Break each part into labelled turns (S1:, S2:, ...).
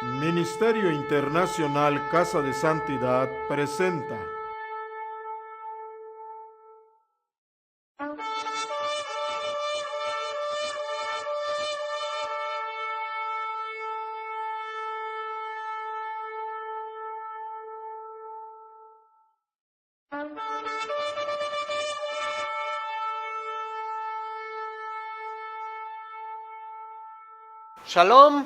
S1: Ministerio Internacional Casa de Santidad presenta
S2: Shalom,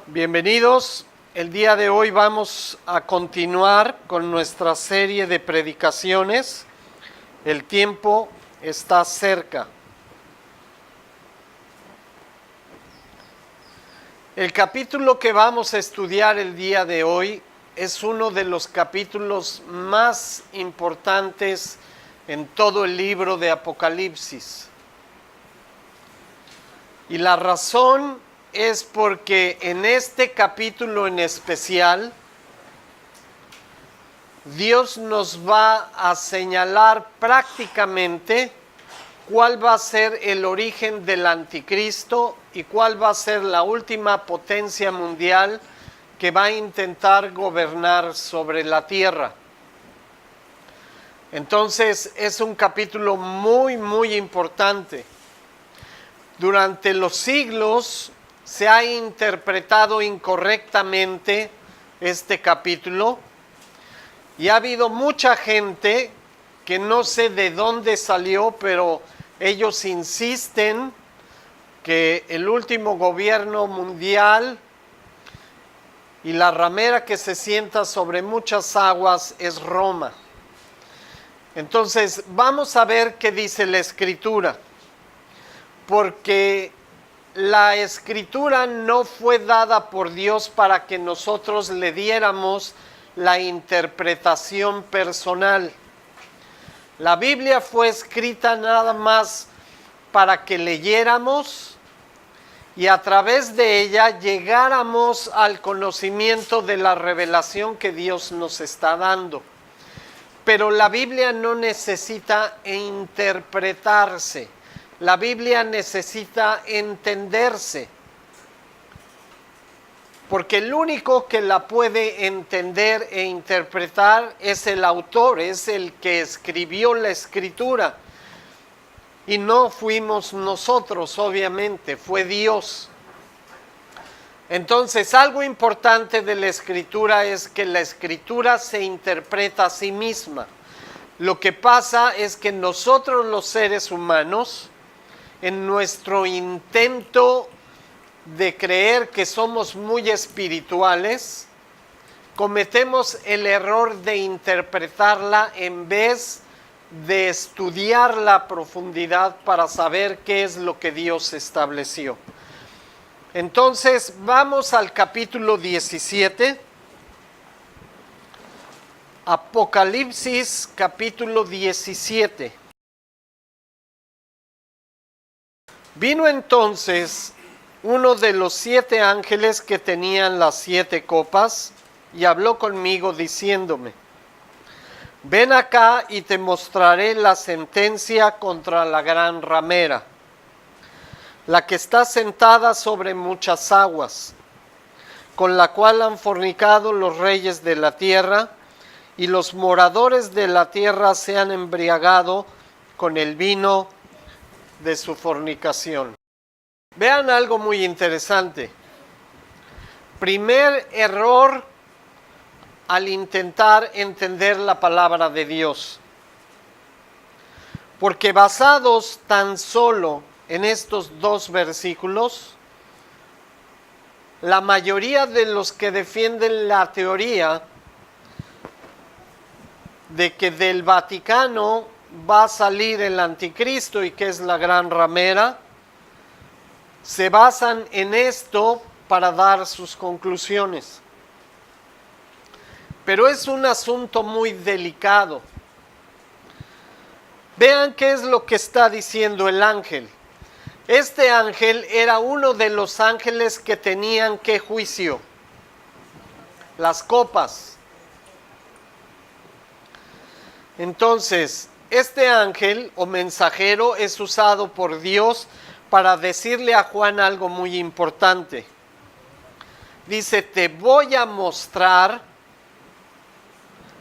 S2: bienvenidos. El día de hoy vamos a continuar con nuestra serie de predicaciones. El tiempo está cerca. El capítulo que vamos a estudiar el día de hoy es uno de los capítulos más importantes en todo el libro de Apocalipsis. Y la razón es porque en este capítulo en especial, Dios nos va a señalar prácticamente cuál va a ser el origen del anticristo y cuál va a ser la última potencia mundial que va a intentar gobernar sobre la tierra. Entonces es un capítulo muy importante. Durante los siglos se ha interpretado incorrectamente este capítulo y ha habido mucha gente que no sé de dónde salió, pero ellos insisten que el último gobierno mundial y la ramera que se sienta sobre muchas aguas es Roma. Entonces vamos a ver qué dice la Escritura. Porque la Escritura no fue dada por Dios para que nosotros le diéramos la interpretación personal. La Biblia fue escrita nada más para que leyéramos y a través de ella llegáramos al conocimiento de la revelación que Dios nos está dando. Pero la Biblia no necesita interpretarse. La Biblia necesita entenderse, porque el único que la puede entender e interpretar es el autor, es el que escribió la Escritura. Y no fuimos nosotros, obviamente, fue Dios. Entonces, algo importante de la Escritura es que la Escritura se interpreta a sí misma. Lo que pasa es que nosotros los seres humanos, en nuestro intento de creer que somos muy espirituales, cometemos el error de interpretarla en vez de estudiarla a profundidad para saber qué es lo que Dios estableció. Entonces, vamos al capítulo 17. Apocalipsis, capítulo 17. Vino entonces uno de los 7 ángeles que tenían las 7 copas y habló conmigo diciéndome: ven acá y te mostraré la sentencia contra la gran ramera, la que está sentada sobre muchas aguas, con la cual han fornicado los reyes de la tierra, y los moradores de la tierra se han embriagado con el vino de su fornicación. Vean algo muy interesante. Primer error al intentar entender la palabra de Dios. Porque basados tan solo en estos 2 versículos, la mayoría de los que defienden la teoría de que del Vaticano va a salir el anticristo y que es la gran ramera, se basan en esto para dar sus conclusiones. Pero es un asunto muy delicado. Vean qué es lo que está diciendo el ángel. Este ángel era uno de los ángeles que tenían ¿qué juicio? Las copas. Entonces, este ángel o mensajero es usado por Dios para decirle a Juan algo muy importante. Dice, te voy a mostrar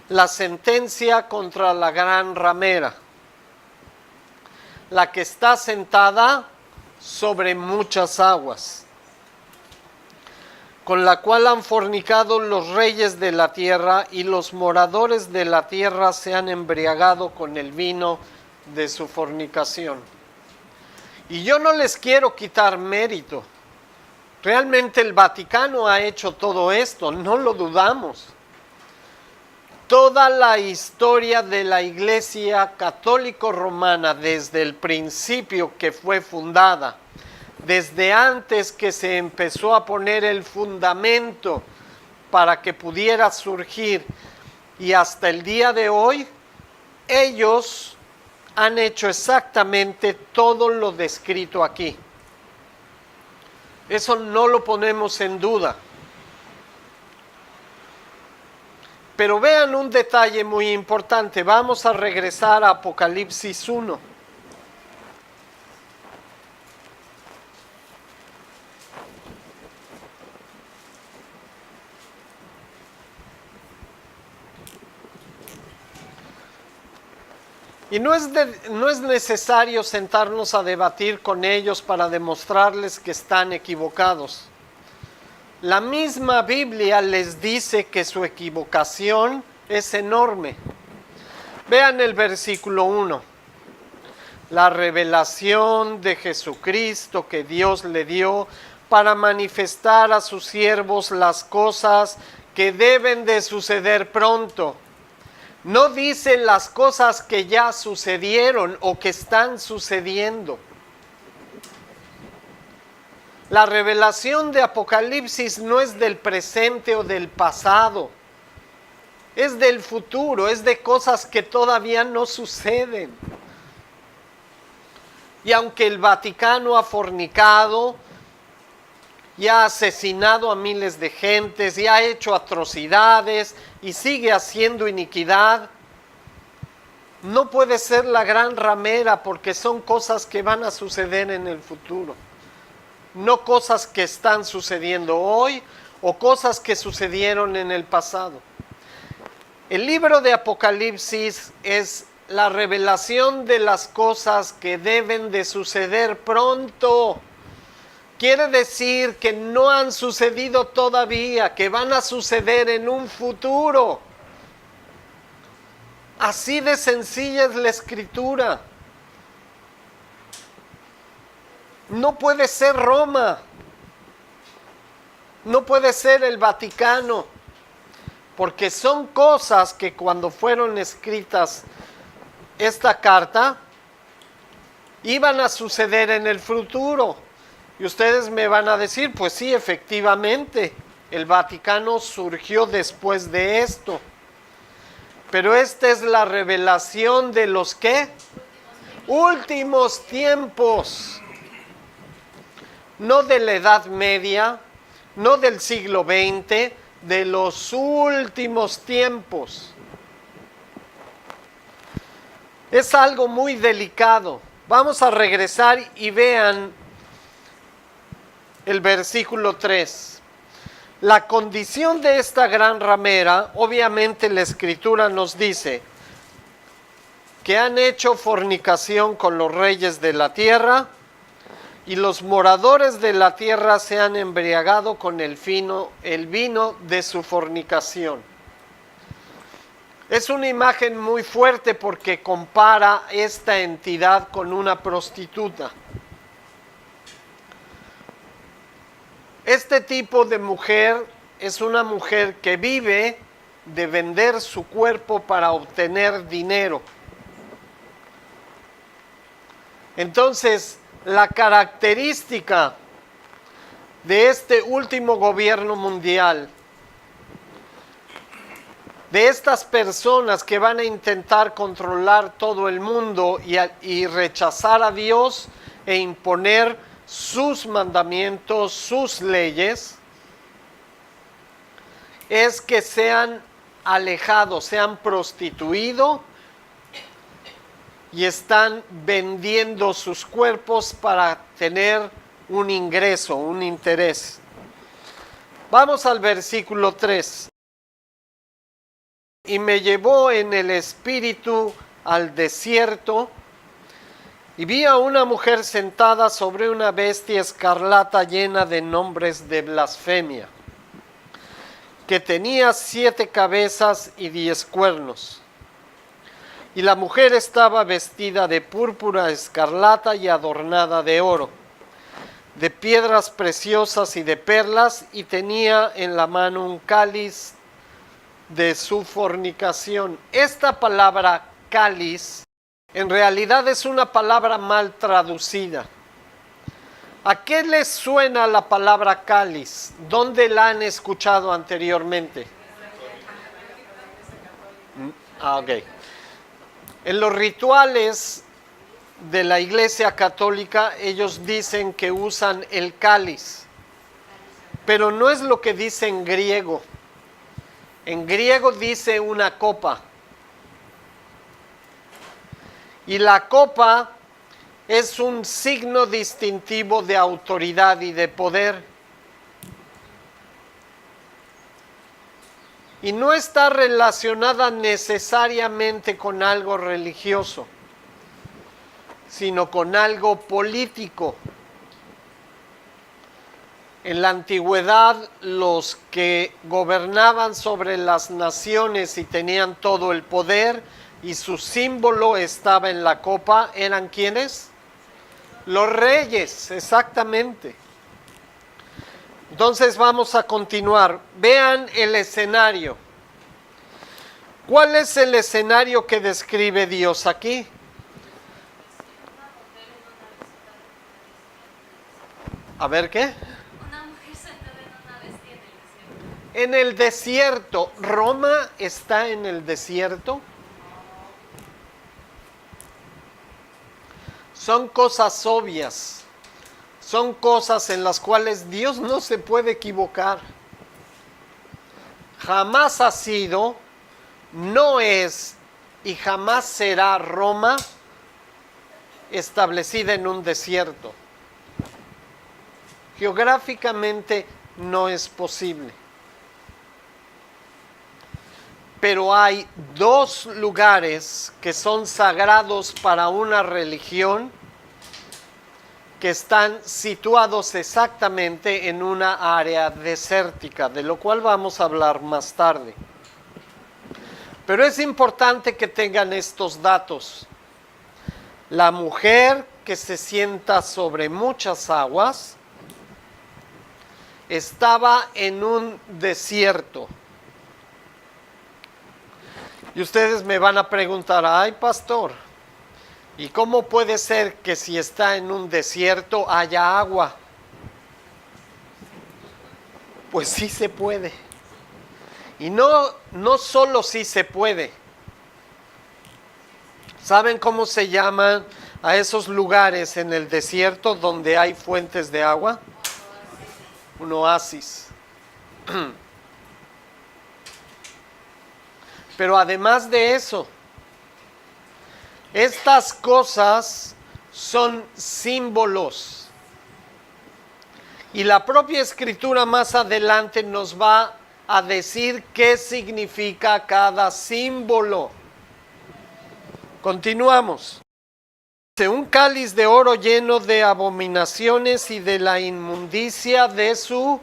S2: la sentencia contra la gran ramera, la que está sentada sobre muchas aguas, con la cual han fornicado los reyes de la tierra, y los moradores de la tierra se han embriagado con el vino de su fornicación. Y yo no les quiero quitar mérito. Realmente el Vaticano ha hecho todo esto, no lo dudamos. Toda la historia de la Iglesia católico-romana, desde el principio que fue fundada, desde antes que se empezó a poner el fundamento para que pudiera surgir, y hasta el día de hoy, ellos han hecho exactamente todo lo descrito aquí. Eso no lo ponemos en duda. Pero vean un detalle muy importante. Vamos a regresar a Apocalipsis 1. Y no es necesario sentarnos a debatir con ellos para demostrarles que están equivocados. La misma Biblia les dice que su equivocación es enorme. Vean el versículo 1. La revelación de Jesucristo que Dios le dio para manifestar a sus siervos las cosas que deben de suceder pronto. No dice las cosas que ya sucedieron o que están sucediendo. La revelación de Apocalipsis no es del presente o del pasado, es del futuro, es de cosas que todavía no suceden. Y aunque el Vaticano ha fornicado, y ha asesinado a miles de gentes, y ha hecho atrocidades, y sigue haciendo iniquidad, no puede ser la gran ramera, porque son cosas que van a suceder en el futuro. No cosas que están sucediendo hoy o cosas que sucedieron en el pasado. El libro de Apocalipsis es la revelación de las cosas que deben de suceder pronto. Quiere decir que no han sucedido todavía, que van a suceder en un futuro. Así de sencilla es la Escritura. No puede ser Roma, no puede ser el Vaticano, porque son cosas que cuando fueron escritas esta carta, iban a suceder en el futuro. Y ustedes me van a decir, pues sí, efectivamente, el Vaticano surgió después de esto. Pero esta es la revelación de los ¿qué? Últimos tiempos. No de la Edad Media, no del siglo XX, de los últimos tiempos. Es algo muy delicado. Vamos a regresar y vean el versículo 3. La condición de esta gran ramera, obviamente la Escritura nos dice que han hecho fornicación con los reyes de la tierra, y los moradores de la tierra se han embriagado con el vino de su fornicación. Es una imagen muy fuerte porque compara esta entidad con una prostituta. Este tipo de mujer es una mujer que vive de vender su cuerpo para obtener dinero. Entonces, la característica de este último gobierno mundial, de estas personas que van a intentar controlar todo el mundo y rechazar a Dios e imponer sus mandamientos, sus leyes, es que se han alejado, se han prostituido y están vendiendo sus cuerpos para tener un ingreso, un interés. Vamos al versículo 3. Y me llevó en el espíritu al desierto, y vi a una mujer sentada sobre una bestia escarlata llena de nombres de blasfemia, que tenía 7 cabezas y 10 cuernos. Y la mujer estaba vestida de púrpura escarlata y adornada de oro, de piedras preciosas y de perlas, y tenía en la mano un cáliz de su fornicación. Esta palabra cáliz en realidad es una palabra mal traducida. ¿A qué les suena la palabra cáliz? ¿Dónde la han escuchado anteriormente? Ok. En los rituales de la Iglesia Católica, ellos dicen que usan el cáliz, pero no es lo que dice en griego. En griego dice una copa. Y la copa es un signo distintivo de autoridad y de poder. Y no está relacionada necesariamente con algo religioso, sino con algo político. En la antigüedad, los que gobernaban sobre las naciones y tenían todo el poder, y su símbolo estaba en la copa, ¿eran quiénes? Los reyes, exactamente. Entonces vamos a continuar. Vean el escenario. ¿Cuál es el escenario que describe Dios aquí? A ver, ¿qué?
S3: Una mujer sentada en una bestia en el desierto.
S2: En el desierto. ¿Roma está en el desierto? Son cosas obvias. Son cosas en las cuales Dios no se puede equivocar. Jamás ha sido, no es y jamás será Roma establecida en un desierto. Geográficamente no es posible. Pero hay 2 lugares que son sagrados para una religión que están situados exactamente en una área desértica, de lo cual vamos a hablar más tarde. Pero es importante que tengan estos datos. La mujer que se sienta sobre muchas aguas estaba en un desierto. Y ustedes me van a preguntar, ay pastor, ¿y cómo puede ser que si está en un desierto haya agua? Pues sí se puede. Y no solo sí se puede. ¿Saben cómo se llaman a esos lugares en el desierto donde hay fuentes de agua? Un oasis. Pero además de eso, estas cosas son símbolos. Y la propia Escritura más adelante nos va a decir qué significa cada símbolo. Continuamos. Un cáliz de oro lleno de abominaciones y de la inmundicia de su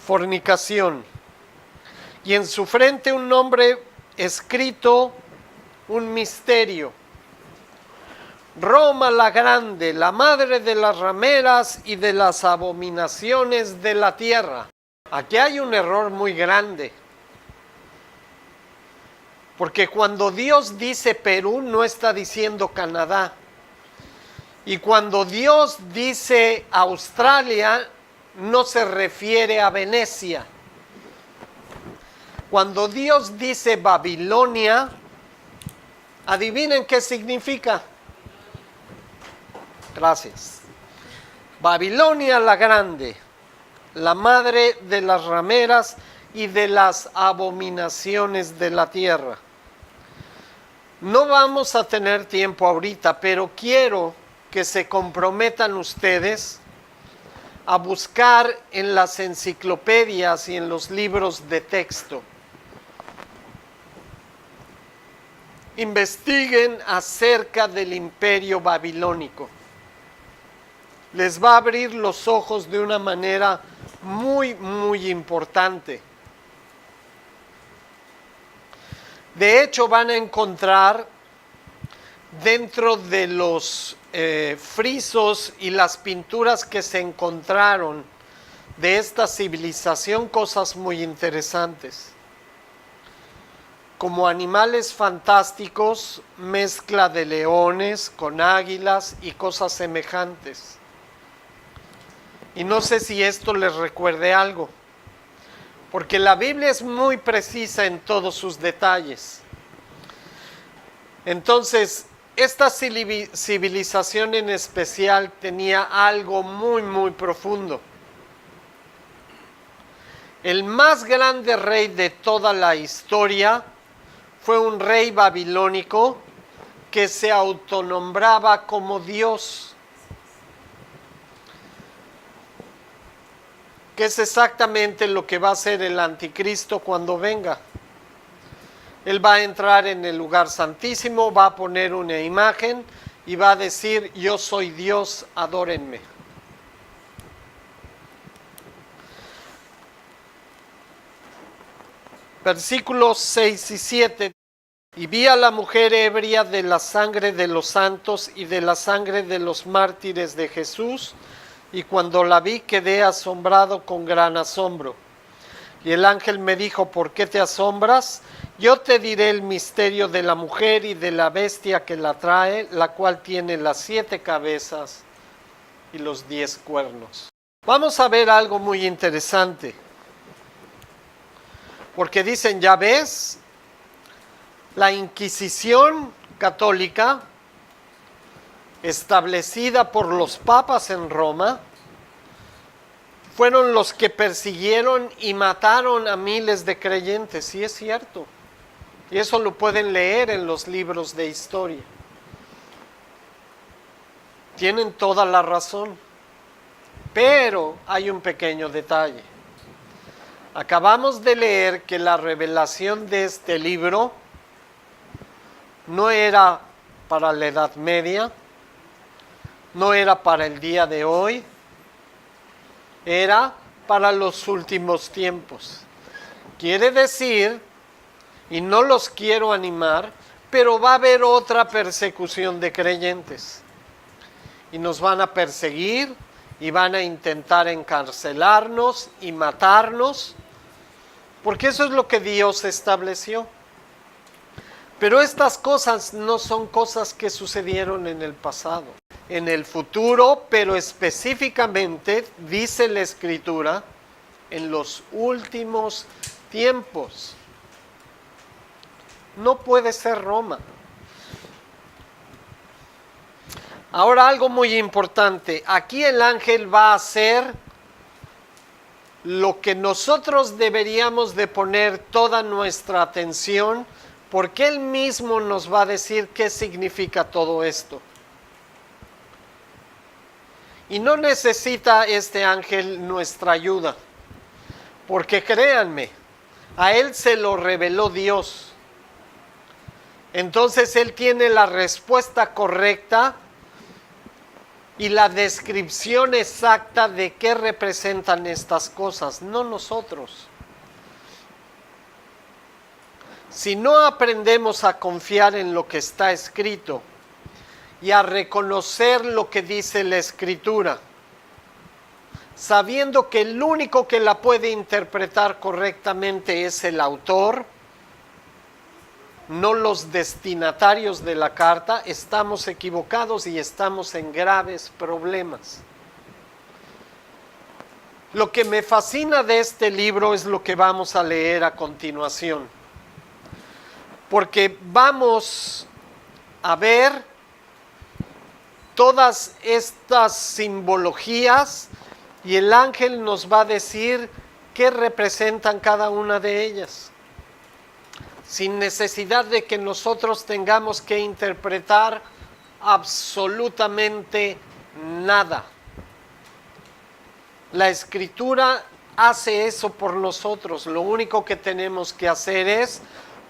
S2: fornicación. Y en su frente un nombre escrito, un misterio. Roma la grande, la madre de las rameras y de las abominaciones de la tierra. Aquí hay un error muy grande. Porque cuando Dios dice Perú, no está diciendo Canadá. Y cuando Dios dice Australia, no se refiere a Venecia. Cuando Dios dice Babilonia, adivinen qué significa. Gracias. Babilonia la grande, la madre de las rameras y de las abominaciones de la tierra. No vamos a tener tiempo ahorita, pero quiero que se comprometan ustedes a buscar en las enciclopedias y en los libros de texto. Investiguen acerca del imperio babilónico. Les va a abrir los ojos de una manera muy, muy importante. De hecho, van a encontrar dentro de los frisos y las pinturas que se encontraron de esta civilización cosas muy interesantes. Como animales fantásticos, mezcla de leones con águilas y cosas semejantes. Y no sé si esto les recuerde algo, porque la Biblia es muy precisa en todos sus detalles. Entonces, esta civilización en especial tenía algo muy, muy profundo. El más grande rey de toda la historia fue un rey babilónico que se autonombraba como Dios, que es exactamente lo que va a hacer el anticristo cuando venga. Él va a entrar en el lugar santísimo, va a poner una imagen y va a decir: yo soy Dios, adórenme. Versículos 6 y 7. Y vi a la mujer ebria de la sangre de los santos y de la sangre de los mártires de Jesús, y cuando la vi quedé asombrado con gran asombro. Y el ángel me dijo: ¿por qué te asombras? Yo te diré el misterio de la mujer y de la bestia que la trae, la cual tiene las 7 cabezas y los 10 cuernos. Vamos a ver algo muy interesante. Porque dicen, ya ves, la Inquisición católica, establecida por los papas en Roma, fueron los que persiguieron y mataron a miles de creyentes, sí es cierto. Y eso lo pueden leer en los libros de historia. Tienen toda la razón. Pero hay un pequeño detalle. Acabamos de leer que la revelación de este libro no era para la Edad Media, no era para el día de hoy, era para los últimos tiempos. Quiere decir, y no los quiero animar, pero va a haber otra persecución de creyentes. Y nos van a perseguir y van a intentar encarcelarnos y matarnos, porque eso es lo que Dios estableció. Pero estas cosas no son cosas que sucedieron en el pasado. En el futuro, pero específicamente, dice la Escritura, en los últimos tiempos. No puede ser Roma. Ahora algo muy importante. Aquí el ángel va a hacer lo que nosotros deberíamos de poner toda nuestra atención, porque él mismo nos va a decir qué significa todo esto. Y no necesita este ángel nuestra ayuda, porque créanme, a él se lo reveló Dios. Entonces él tiene la respuesta correcta y la descripción exacta de qué representan estas cosas, no nosotros. Si no aprendemos a confiar en lo que está escrito y a reconocer lo que dice la Escritura, sabiendo que el único que la puede interpretar correctamente es el autor, no los destinatarios de la carta, estamos equivocados y estamos en graves problemas. Lo que me fascina de este libro es lo que vamos a leer a continuación, porque vamos a ver todas estas simbologías y el ángel nos va a decir qué representan cada una de ellas. sin necesidad de que nosotros tengamos que interpretar absolutamente nada. La Escritura hace eso por nosotros. Lo único que tenemos que hacer es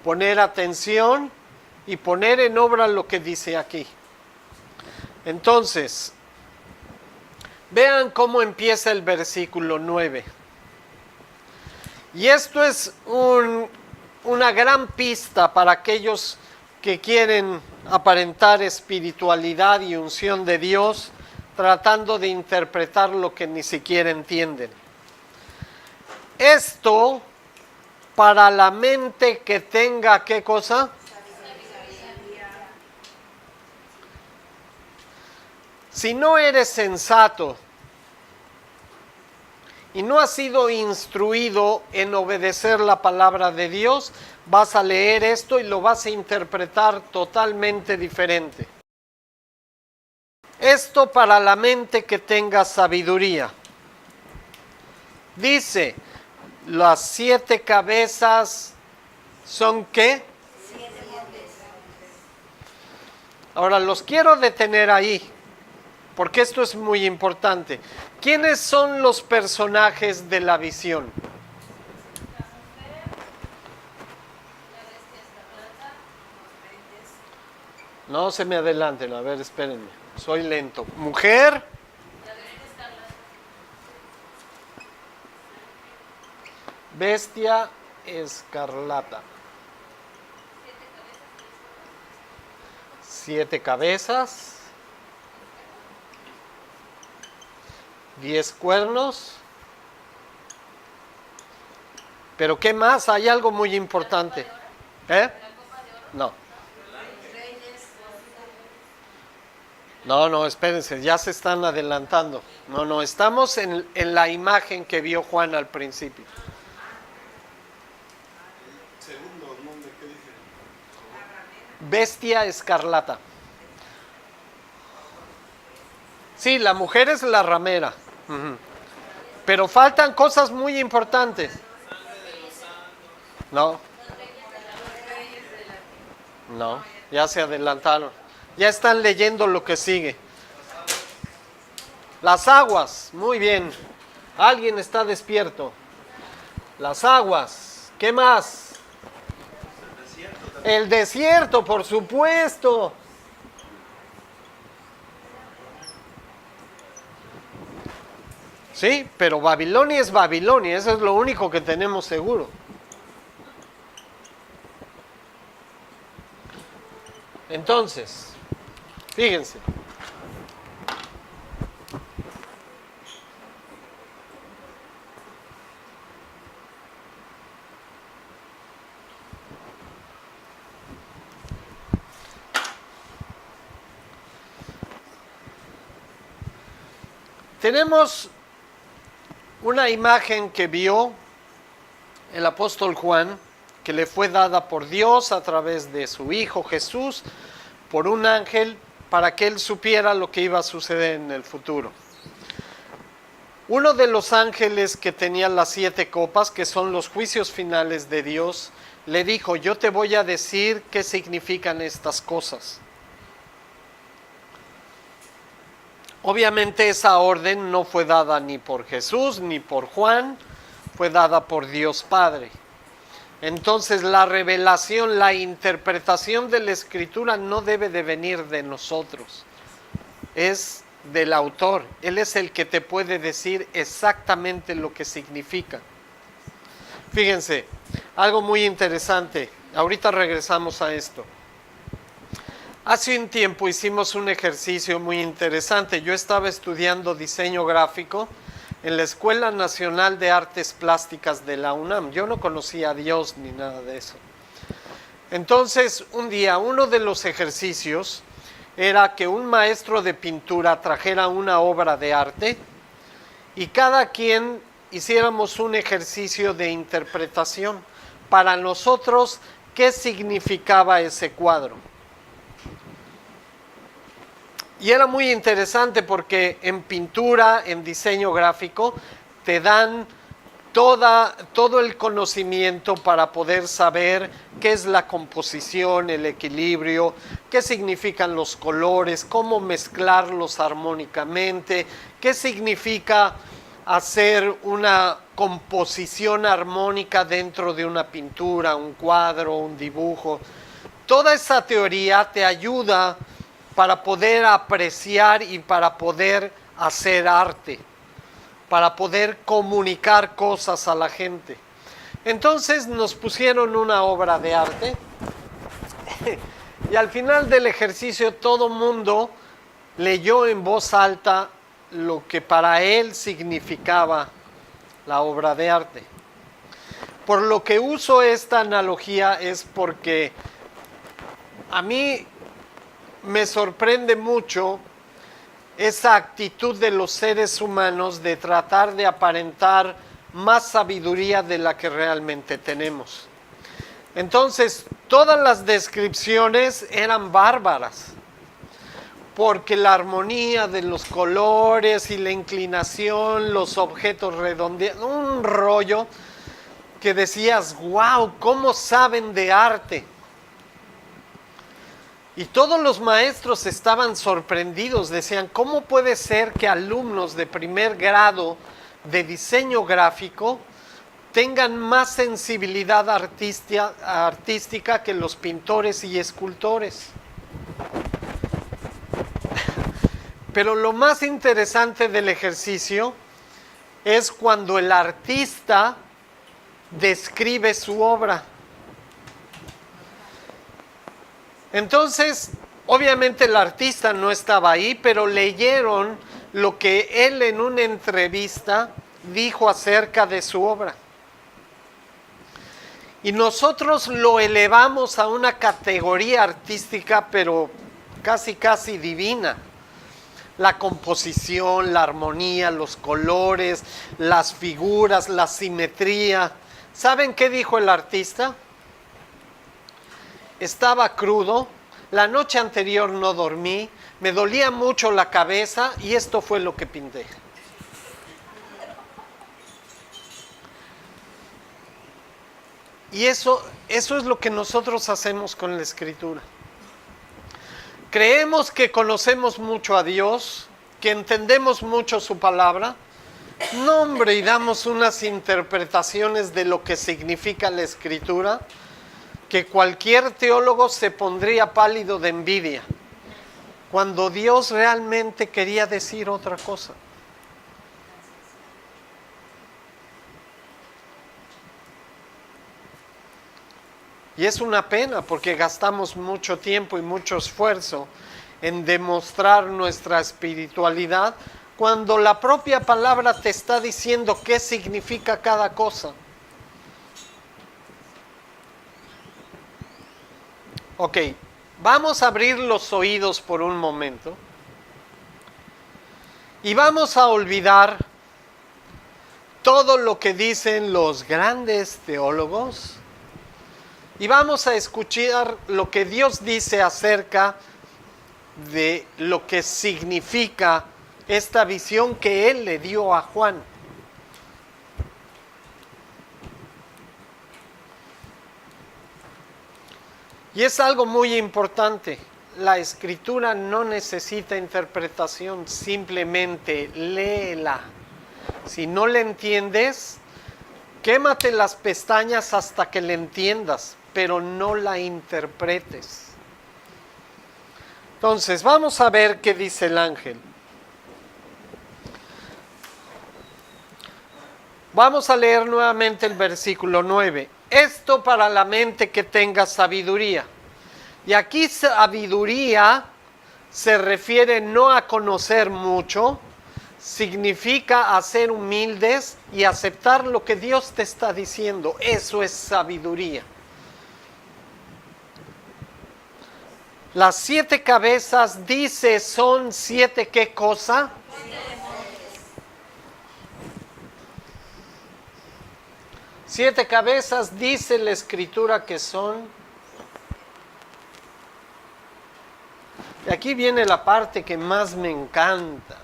S2: poner atención y poner en obra lo que dice aquí. Entonces, vean cómo empieza el versículo 9. Y esto es una gran pista para aquellos que quieren aparentar espiritualidad y unción de Dios, tratando de interpretar lo que ni siquiera entienden. Esto para la mente que tenga, ¿qué cosa? Si no eres sensato y no has sido instruido en obedecer la palabra de Dios, vas a leer esto y lo vas a interpretar totalmente diferente. Esto para la mente que tenga sabiduría. Dice, las 7 cabezas son ¿qué? Ahora los quiero detener ahí, porque esto es muy importante. ¿Quiénes son los personajes de la visión? No se me adelanten, a ver, espérenme, soy lento. Mujer, bestia escarlata. 7 cabezas. 10 cuernos. Pero ¿qué más? Hay algo muy importante. ¿Eh? No. No, espérense, ya se están adelantando. No, estamos en la imagen que vio Juan al principio.
S1: Segundo nombre, ¿qué dije?
S2: Bestia escarlata. Sí, la mujer es la ramera. Pero faltan cosas muy importantes. No, ya se adelantaron. Ya están leyendo lo que sigue. Las aguas, muy bien. Alguien está despierto. Las aguas, ¿qué más? El desierto, por supuesto. Sí, pero Babilonia es Babilonia, eso es lo único que tenemos seguro. Entonces, fíjense. Tenemos una imagen que vio el apóstol Juan, que le fue dada por Dios a través de su Hijo Jesús, por un ángel, para que él supiera lo que iba a suceder en el futuro. Uno de los ángeles que tenía las 7 copas, que son los juicios finales de Dios, le dijo, yo te voy a decir qué significan estas cosas. Obviamente esa orden no fue dada ni por Jesús ni por Juan, fue dada por Dios Padre. Entonces la revelación, la interpretación de la Escritura no debe de venir de nosotros, es del autor. Él es el que te puede decir exactamente lo que significa. Fíjense, algo muy interesante, ahorita regresamos a esto. Hace un tiempo hicimos un ejercicio muy interesante. Yo estaba estudiando diseño gráfico en la Escuela Nacional de Artes Plásticas de la UNAM. Yo no conocía a Dios ni nada de eso. Entonces, un día, uno de los ejercicios era que un maestro de pintura trajera una obra de arte y cada quien hiciéramos un ejercicio de interpretación. Para nosotros, ¿qué significaba ese cuadro? Y era muy interesante porque en pintura, en diseño gráfico, te dan todo el conocimiento para poder saber qué es la composición, el equilibrio, qué significan los colores, cómo mezclarlos armónicamente, qué significa hacer una composición armónica dentro de una pintura, un cuadro, un dibujo. Toda esa teoría te ayuda para poder apreciar y para poder hacer arte, para poder comunicar cosas a la gente. Entonces nos pusieron una obra de arte y al final del ejercicio todo mundo leyó en voz alta lo que para él significaba la obra de arte. Por lo que uso esta analogía es porque a mí me sorprende mucho esa actitud de los seres humanos de tratar de aparentar más sabiduría de la que realmente tenemos. Entonces, todas las descripciones eran bárbaras, porque la armonía de los colores y la inclinación, los objetos redondeados, un rollo que decías, wow, ¿cómo saben de arte? Y todos los maestros estaban sorprendidos, decían, ¿cómo puede ser que alumnos de primer grado de diseño gráfico tengan más sensibilidad artística que los pintores y escultores? Pero lo más interesante del ejercicio es cuando el artista describe su obra. Entonces, obviamente el artista no estaba ahí, pero leyeron lo que él en una entrevista dijo acerca de su obra. Y nosotros lo elevamos a una categoría artística, pero casi divina. La composición, la armonía, los colores, las figuras, la simetría. ¿Saben qué dijo el artista? Estaba crudo, la noche anterior no dormí, me dolía mucho la cabeza y esto fue lo que pinté. Y eso es lo que nosotros hacemos con la Escritura. Creemos que conocemos mucho a Dios, que entendemos mucho su palabra. No, hombre, y damos unas interpretaciones de lo que significa la Escritura, que cualquier teólogo se pondría pálido de envidia, cuando Dios realmente quería decir otra cosa. Y es una pena porque gastamos mucho tiempo y mucho esfuerzo en demostrar nuestra espiritualidad cuando la propia palabra te está diciendo qué significa cada cosa. Ok, vamos a abrir los oídos por un momento y vamos a olvidar todo lo que dicen los grandes teólogos y vamos a escuchar lo que Dios dice acerca de lo que significa esta visión que Él le dio a Juan. Y es algo muy importante. La Escritura no necesita interpretación, simplemente léela. Si no le entiendes, quémate las pestañas hasta que le entiendas, pero no la interpretes. Entonces, vamos a ver qué dice el ángel. Vamos a leer nuevamente el versículo 9. Esto para la mente que tenga sabiduría. Y aquí sabiduría se refiere no a conocer mucho, significa a ser humildes y aceptar lo que Dios te está diciendo. Eso es sabiduría. Las 7 cabezas, dice, son 7 ¿qué cosa? Siete cabezas, dice la Escritura que son. Y aquí viene la parte que más me encanta.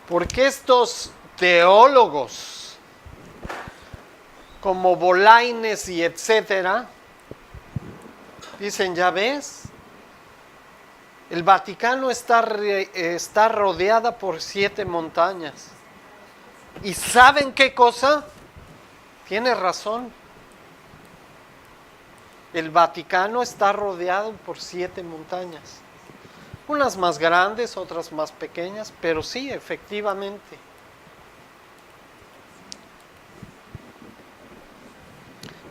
S2: Porque estos teólogos como Bolaines y etcétera, dicen, ya ves, el Vaticano está rodeada por 7 montañas. ¿Y saben qué cosa? Tiene razón. El Vaticano está rodeado por 7 montañas. Unas más grandes, otras más pequeñas, pero sí, efectivamente.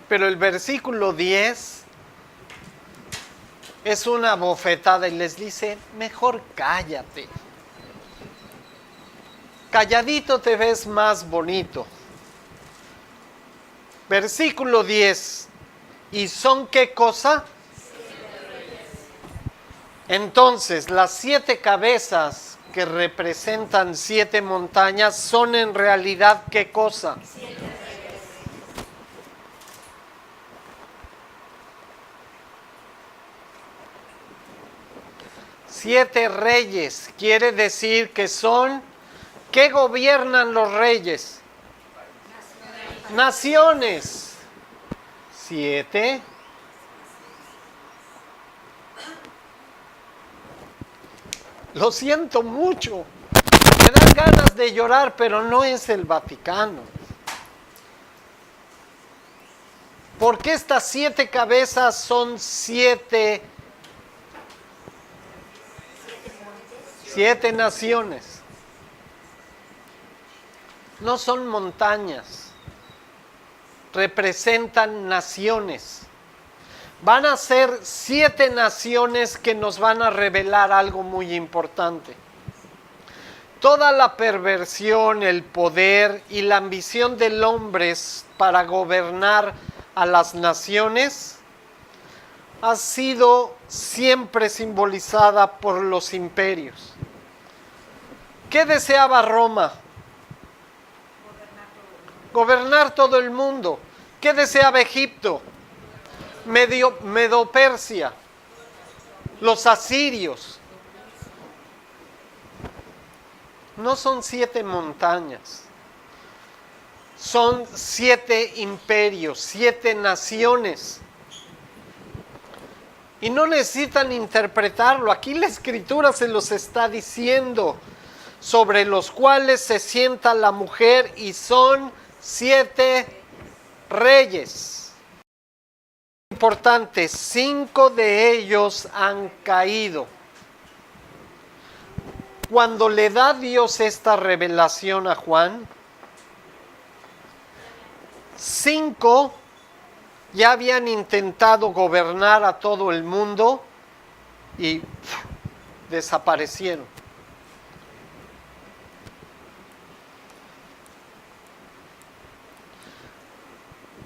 S2: Pero el versículo 10 es una bofetada y les dice, mejor cállate. Calladito te ves más bonito. Versículo 10. ¿Y son qué cosa? Entonces, las 7 cabezas que representan 7 montañas son en realidad ¿qué cosa? 7 reyes, quiere decir que son, ¿qué gobiernan los reyes? Naciones. 7. Lo siento mucho. Me dan ganas de llorar, pero no es el Vaticano. Porque estas 7 cabezas son 7 naciones. No son montañas. Representan naciones. Van a ser 7 naciones que nos van a revelar algo muy importante. Toda la perversión, el poder y la ambición del hombre para gobernar a las naciones ha sido siempre simbolizada por los imperios. ¿Qué deseaba Roma? Gobernar todo el mundo. ¿Qué deseaba Egipto? Medo-Persia, los asirios. No son 7 montañas, son 7 imperios, 7 naciones. Y no necesitan interpretarlo, aquí la Escritura se los está diciendo, sobre los cuales se sienta la mujer y son 7 reyes. Importante, 5 de ellos han caído. Cuando le da Dios esta revelación a Juan, 5 ya habían intentado gobernar a todo el mundo y desaparecieron.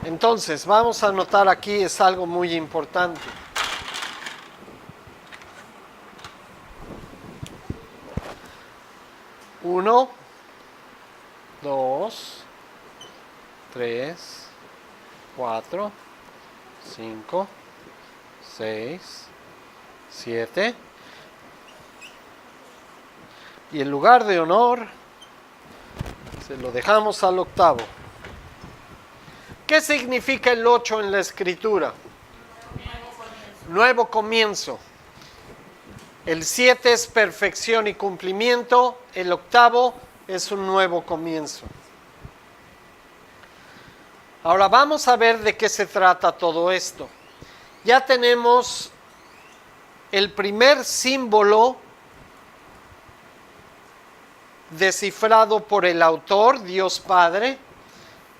S2: Entonces, vamos a notar aquí, es algo muy importante. Uno, 2, 3, 4, 5, 6, 7. Y el lugar de honor se lo dejamos al 8. ¿Qué significa el 8 en la Escritura? Nuevo comienzo. El 7 es perfección y cumplimiento. El 8 es un nuevo comienzo. Ahora vamos a ver de qué se trata todo esto. Ya tenemos el primer símbolo descifrado por el autor, Dios Padre,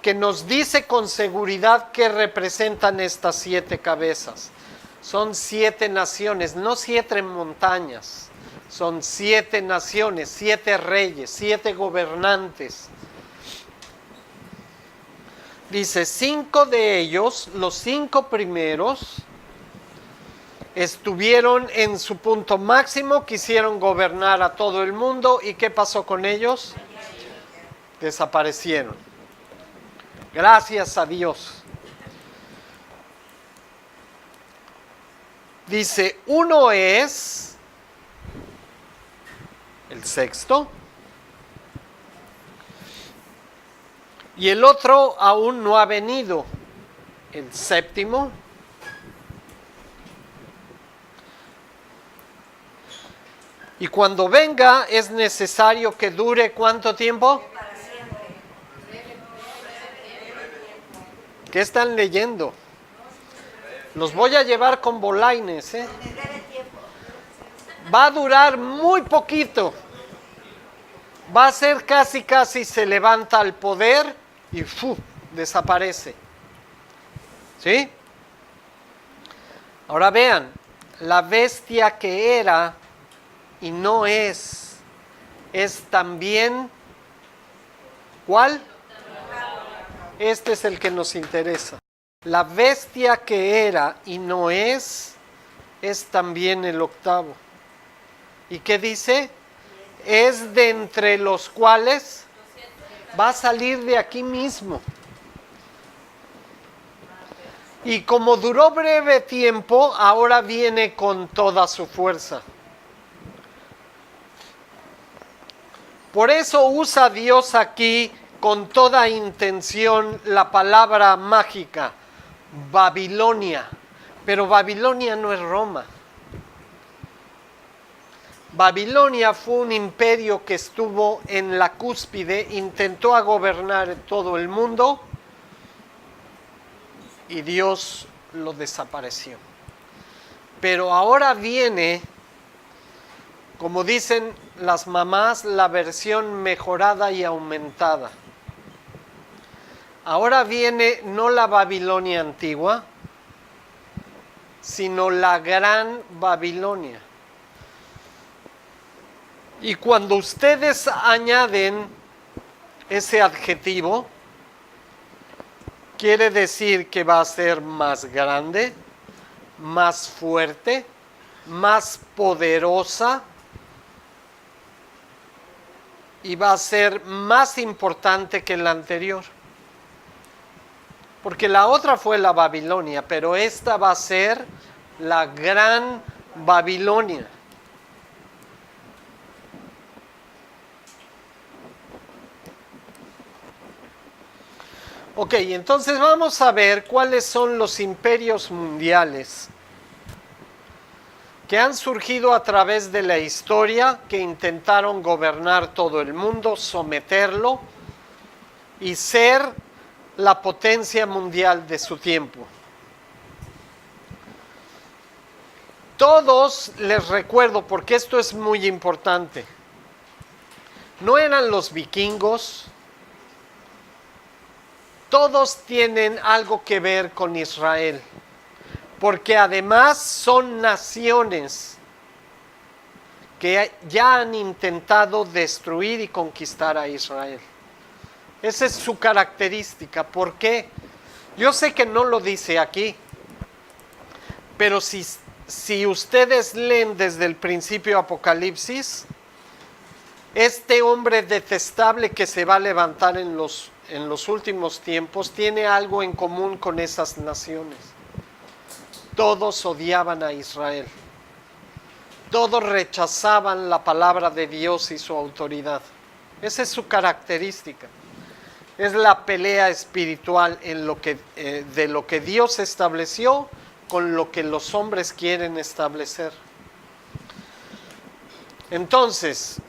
S2: que nos dice con seguridad qué representan estas 7 cabezas. Son 7 naciones, no 7 montañas. Son 7 naciones, 7 reyes, 7 gobernantes. Dice, 5 de ellos, los 5 primeros, estuvieron en su punto máximo, quisieron gobernar a todo el mundo. ¿Y qué pasó con ellos? Desaparecieron. Gracias a Dios. Dice, uno es el 6º. Y el otro aún no ha venido, el séptimo. Y cuando venga es necesario que dure ¿cuánto tiempo? ¿Qué están leyendo? Los voy a llevar con bolaines, ¿eh? Va a durar muy poquito. Va a ser casi se levanta al poder y desaparece. ¿Sí? Ahora vean, la bestia que era y no es también, ¿cuál? Este es el que nos interesa. La bestia que era y no es también el octavo. ¿Y qué dice? Es de entre los cuales va a salir de aquí mismo. Y como duró breve tiempo, ahora viene con toda su fuerza. Por eso usa Dios aquí con toda intención la palabra mágica, Babilonia. Pero Babilonia no es Roma. Babilonia fue un imperio que estuvo en la cúspide, intentó a gobernar todo el mundo y Dios lo desapareció. Pero ahora viene, como dicen las mamás, la versión mejorada y aumentada. Ahora viene no la Babilonia antigua, sino la gran Babilonia. Y cuando ustedes añaden ese adjetivo, quiere decir que va a ser más grande, más fuerte, más poderosa y va a ser más importante que la anterior. Porque la otra fue la Babilonia, pero esta va a ser la gran Babilonia. Ok, entonces vamos a ver cuáles son los imperios mundiales que han surgido a través de la historia, que intentaron gobernar todo el mundo, someterlo y ser la potencia mundial de su tiempo. Todos, les recuerdo, porque esto es muy importante, no eran los vikingos. Todos tienen algo que ver con Israel, porque además son naciones que ya han intentado destruir y conquistar a Israel. Esa es su característica. ¿Por qué? Yo sé que no lo dice aquí, pero si ustedes leen desde el principio Apocalipsis, este hombre detestable que se va a levantar en los últimos tiempos tiene algo en común con esas naciones. Todos odiaban a Israel. Todos rechazaban la palabra de Dios y su autoridad. Esa es su característica. Es la pelea espiritual de lo que Dios estableció con lo que los hombres quieren establecer. Entonces,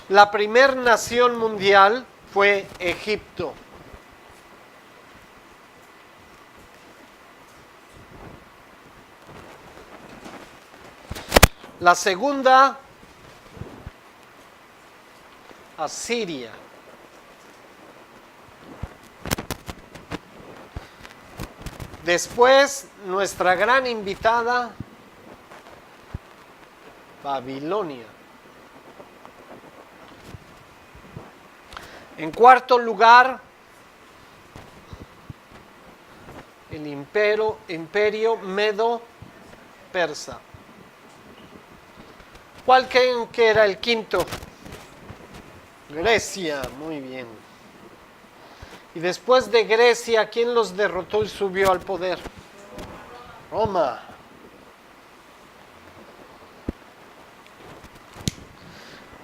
S2: la primera nación mundial fue Egipto. La segunda, Asiria. Después, nuestra gran invitada, Babilonia. En cuarto lugar, el imperio Medo-Persa. ¿Cuál creen que era el quinto? Grecia, muy bien. Y después de Grecia, ¿quién los derrotó y subió al poder? Roma.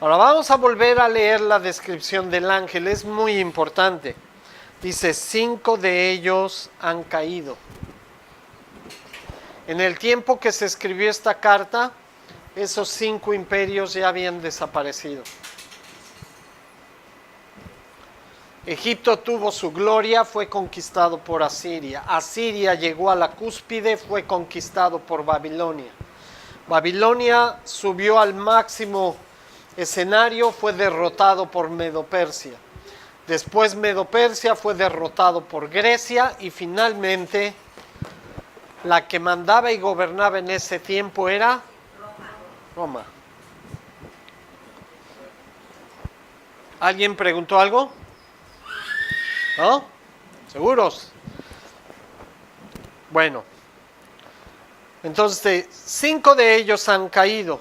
S2: Ahora vamos a volver a leer la descripción del ángel, es muy importante. Dice, 5 de ellos han caído. En el tiempo que se escribió esta carta, esos 5 imperios ya habían desaparecido. Egipto tuvo su gloria, fue conquistado por Asiria. Asiria llegó a la cúspide, fue conquistado por Babilonia. Babilonia subió al máximo escenario, fue derrotado por Medo-Persia. Después Medo-Persia fue derrotado por Grecia y finalmente la que mandaba y gobernaba en ese tiempo era Roma. ¿Alguien preguntó algo? ¿No? ¿Seguros? Bueno, entonces 5 de ellos han caído.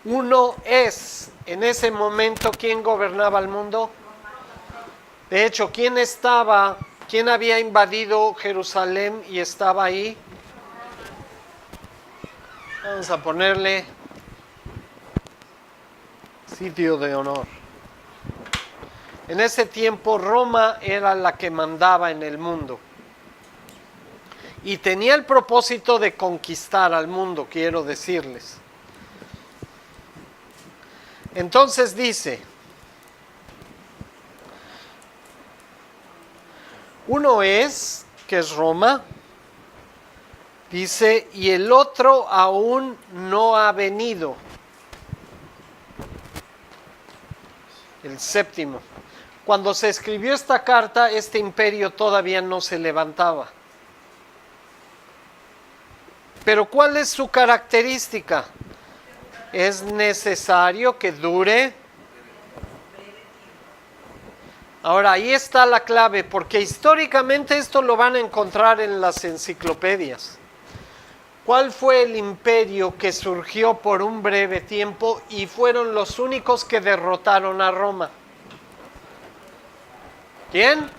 S2: Uno es, en ese momento, ¿quién gobernaba el mundo? De hecho, ¿quién había invadido Jerusalén y estaba ahí? Vamos a ponerle sitio de honor. En ese tiempo Roma era la que mandaba en el mundo. Y tenía el propósito de conquistar al mundo, quiero decirles. Entonces dice, uno es, que es Roma, dice, y el otro aún no ha venido. El séptimo. Cuando se escribió esta carta, este imperio todavía no se levantaba. Pero ¿cuál es su característica? Es necesario que dure. Ahora, ahí está la clave, porque históricamente esto lo van a encontrar en las enciclopedias. ¿Cuál fue el imperio que surgió por un breve tiempo y fueron los únicos que derrotaron a Roma? ¿Quién?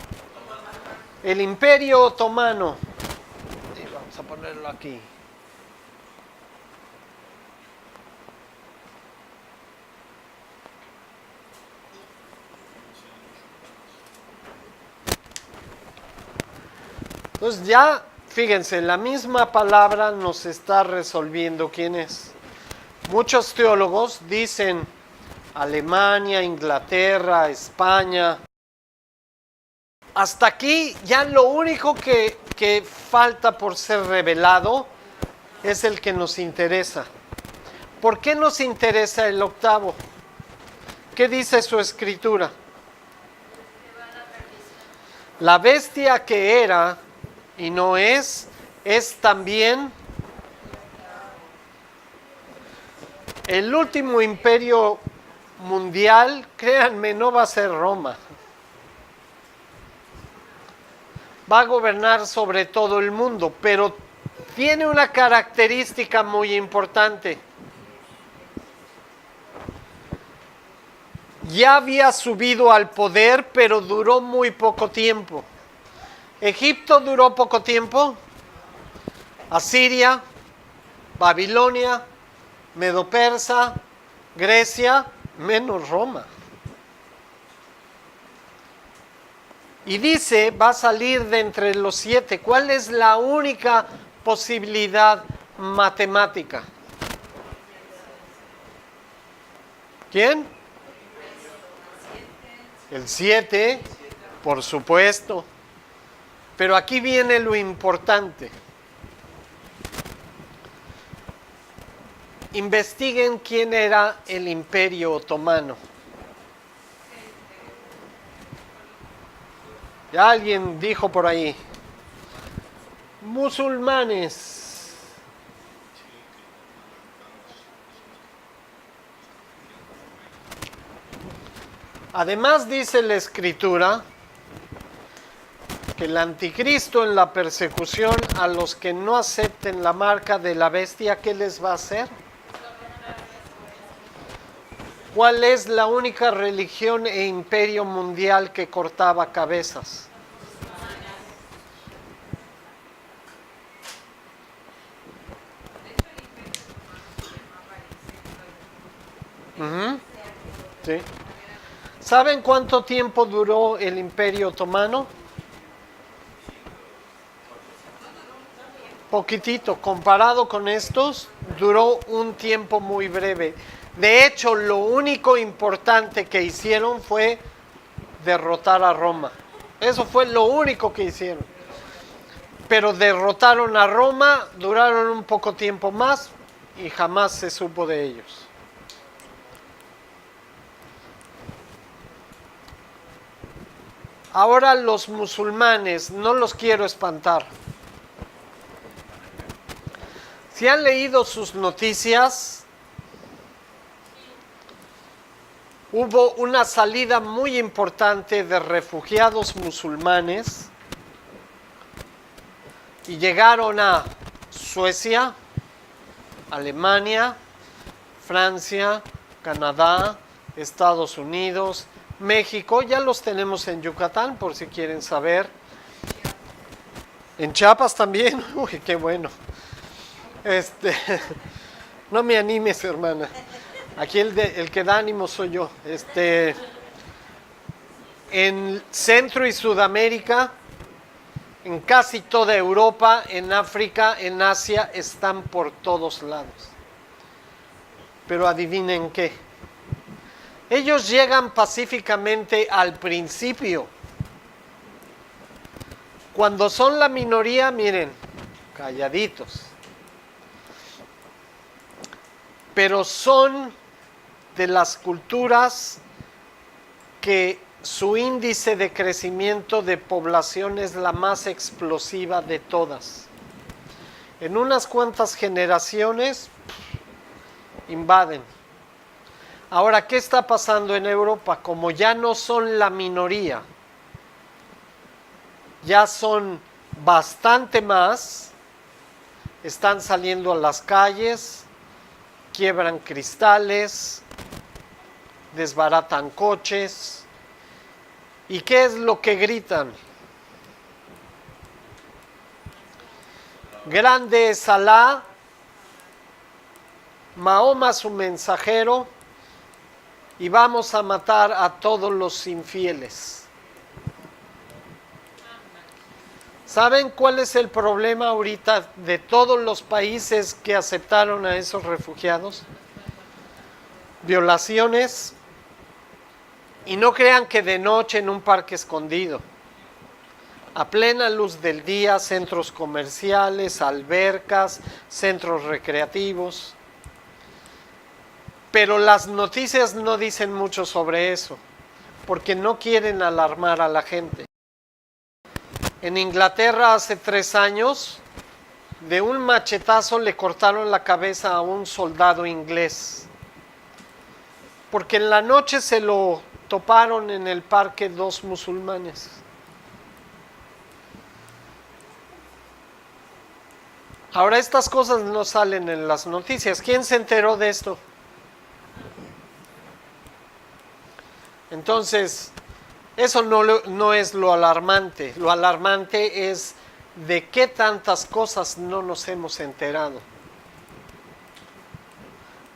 S2: El Imperio Otomano. Sí, vamos a ponerlo aquí. Entonces ya, fíjense, la misma palabra nos está resolviendo quién es. Muchos teólogos dicen Alemania, Inglaterra, España. Hasta aquí ya lo único que falta por ser revelado es el que nos interesa. ¿Por qué nos interesa el octavo? ¿Qué dice su escritura? La bestia que era y no es también el último imperio mundial. Créanme, no va a ser Roma. Va a gobernar sobre todo el mundo, pero tiene una característica muy importante. Ya había subido al poder, pero duró muy poco tiempo. Egipto duró poco tiempo. Asiria, Babilonia, Medo-Persa, Grecia, menos Roma. Y dice, va a salir de entre los 7. ¿Cuál es la única posibilidad matemática? ¿Quién? El 7, por supuesto. Pero aquí viene lo importante. Investiguen quién era el Imperio Otomano. Ya alguien dijo por ahí, musulmanes. Además dice la Escritura que el anticristo en la persecución a los que no acepten la marca de la bestia, ¿qué les va a hacer? ¿Cuál es la única religión e imperio mundial que cortaba cabezas? Sí. ¿Saben cuánto tiempo duró el Imperio Otomano? Poquitito, comparado con estos, duró un tiempo muy breve. De hecho, lo único importante que hicieron fue derrotar a Roma. Eso fue lo único que hicieron. Pero derrotaron a Roma, duraron un poco tiempo más y jamás se supo de ellos. Ahora los musulmanes, no los quiero espantar. Si han leído sus noticias, hubo una salida muy importante de refugiados musulmanes y llegaron a Suecia, Alemania, Francia, Canadá, Estados Unidos, México. Ya los tenemos en Yucatán, por si quieren saber. En Chiapas también. Uy, qué bueno. No me animes, hermana. Aquí el que da ánimo soy yo. En Centro y Sudamérica, en casi toda Europa, en África, en Asia, están por todos lados. Pero adivinen qué. Ellos llegan pacíficamente al principio. Cuando son la minoría, miren, calladitos. Pero son de las culturas que su índice de crecimiento de población es la más explosiva de todas. En unas cuantas generaciones invaden. Ahora, ¿qué está pasando en Europa? Como ya no son la minoría, ya son bastante más, están saliendo a las calles, quiebran cristales, desbaratan coches. ¿Y qué es lo que gritan? Grande es Alá, Mahoma su mensajero, y vamos a matar a todos los infieles. ¿Saben cuál es el problema ahorita de todos los países que aceptaron a esos refugiados? Violaciones. Y no crean que de noche en un parque escondido. A plena luz del día, centros comerciales, albercas, centros recreativos. Pero las noticias no dicen mucho sobre eso, porque no quieren alarmar a la gente. En Inglaterra hace 3 años, de un machetazo le cortaron la cabeza a un soldado inglés. Porque en la noche se lo toparon en el parque 2 musulmanes. Ahora estas cosas no salen en las noticias. ¿Quién se enteró de esto? Entonces, eso no es lo alarmante. Lo alarmante es de qué tantas cosas no nos hemos enterado.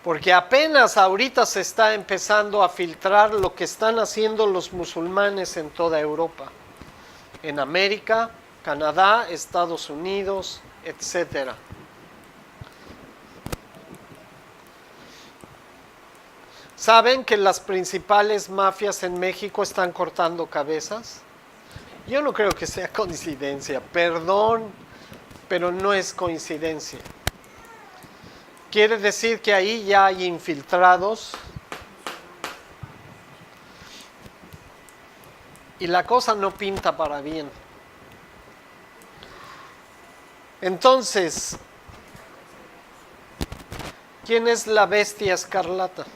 S2: Porque apenas ahorita se está empezando a filtrar lo que están haciendo los musulmanes en toda Europa. En América, Canadá, Estados Unidos, etcétera. ¿Saben que las principales mafias en México están cortando cabezas? Yo no creo que sea coincidencia, perdón, pero no es coincidencia. Quiere decir que ahí ya hay infiltrados y la cosa no pinta para bien. Entonces, ¿quién es la bestia escarlata?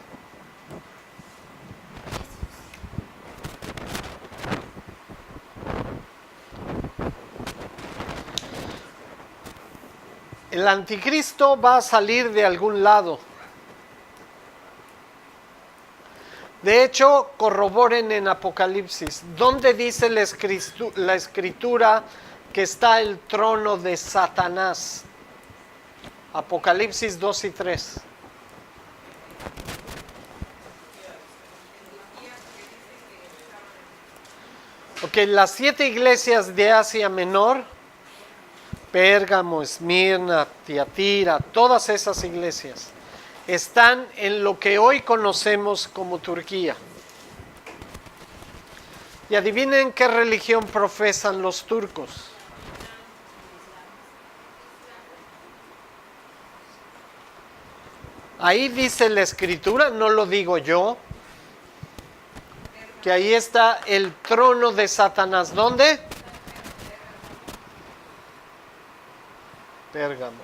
S2: El anticristo va a salir de algún lado. De hecho, corroboren en Apocalipsis. ¿Dónde dice la escritura que está el trono de Satanás? Apocalipsis 2 y 3. Ok, las 7 iglesias de Asia Menor, Pérgamo, Esmirna, Tiatira, todas esas iglesias, están en lo que hoy conocemos como Turquía. Y adivinen qué religión profesan los turcos. Ahí dice la escritura, no lo digo yo, que ahí está el trono de Satanás. ¿Dónde? Pérgamo.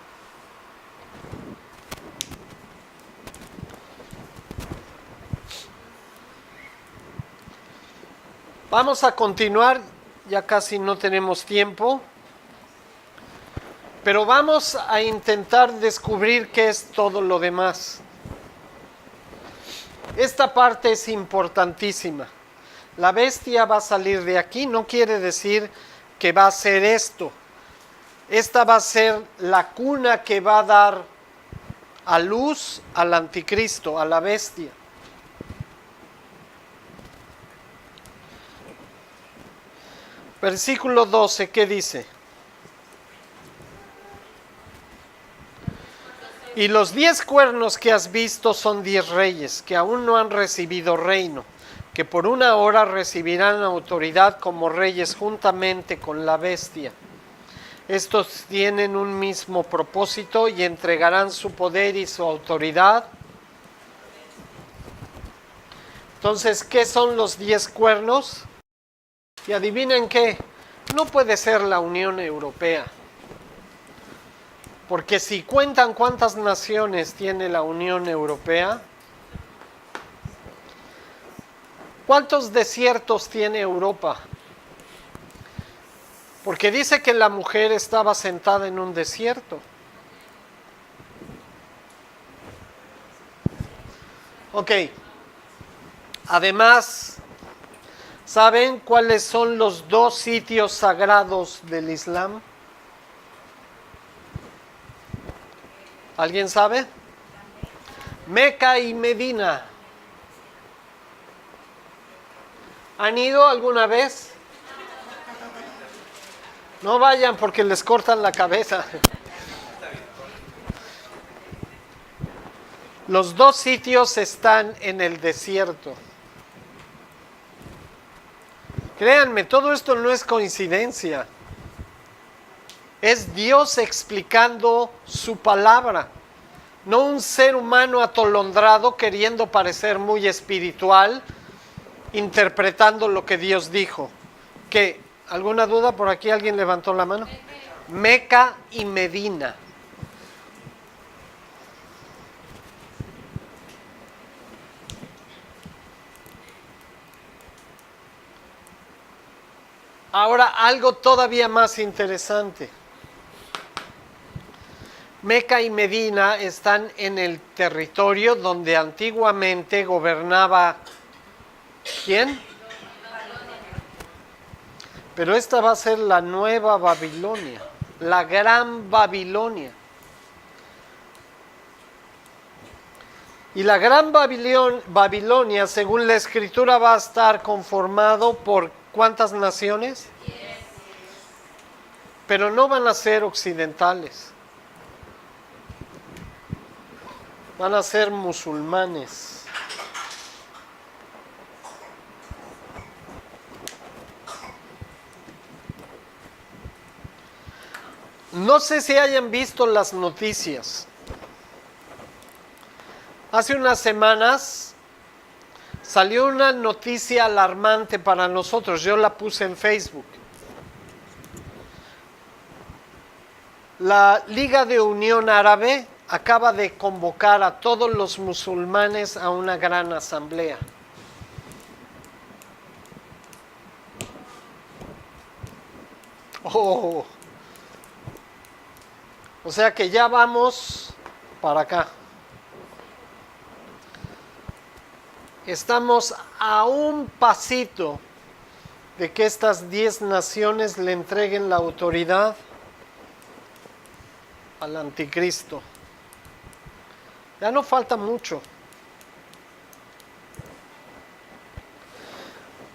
S2: Vamos a continuar, ya casi no tenemos tiempo, pero vamos a intentar descubrir qué es todo lo demás. Esta parte es importantísima. La bestia va a salir de aquí, no quiere decir que va a ser esto. Esta va a ser la cuna que va a dar a luz al anticristo, a la bestia. Versículo 12, ¿qué dice? Y los 10 cuernos que has visto son 10 reyes, que aún no han recibido reino, que por una hora recibirán autoridad como reyes juntamente con la bestia. Estos tienen un mismo propósito y entregarán su poder y su autoridad. Entonces, ¿qué son los 10 cuernos? Y adivinen qué, no puede ser la Unión Europea. Porque si cuentan cuántas naciones tiene la Unión Europea, ¿cuántos desiertos tiene Europa? Porque dice que la mujer estaba sentada en un desierto. Ok. Además, ¿saben cuáles son los 2 sitios sagrados del Islam? ¿Alguien sabe? Meca y Medina. ¿Han ido alguna vez? No vayan porque les cortan la cabeza. Los 2 sitios están en el desierto. Créanme, todo esto no es coincidencia. Es Dios explicando su palabra. No un ser humano atolondrado queriendo parecer muy espiritual, interpretando lo que Dios dijo. ¿Qué? ¿Alguna duda? Por aquí alguien levantó la mano. Meca y Medina. Ahora algo todavía más interesante. Meca y Medina están en el territorio donde antiguamente gobernaba ¿quién? Pero esta va a ser la nueva Babilonia, la gran Babilonia. Y la gran Babilonia, según la escritura, va a estar conformado por ¿cuántas naciones?
S3: 10.
S2: Pero no van a ser occidentales. Van a ser musulmanes. No sé si hayan visto las noticias. Hace unas semanas salió una noticia alarmante para nosotros. Yo la puse en Facebook. La Liga de Unión Árabe acaba de convocar a todos los musulmanes a una gran asamblea. Oh. O sea que ya vamos para acá. Estamos a un pasito de que estas 10 naciones le entreguen la autoridad al anticristo. Ya no falta mucho.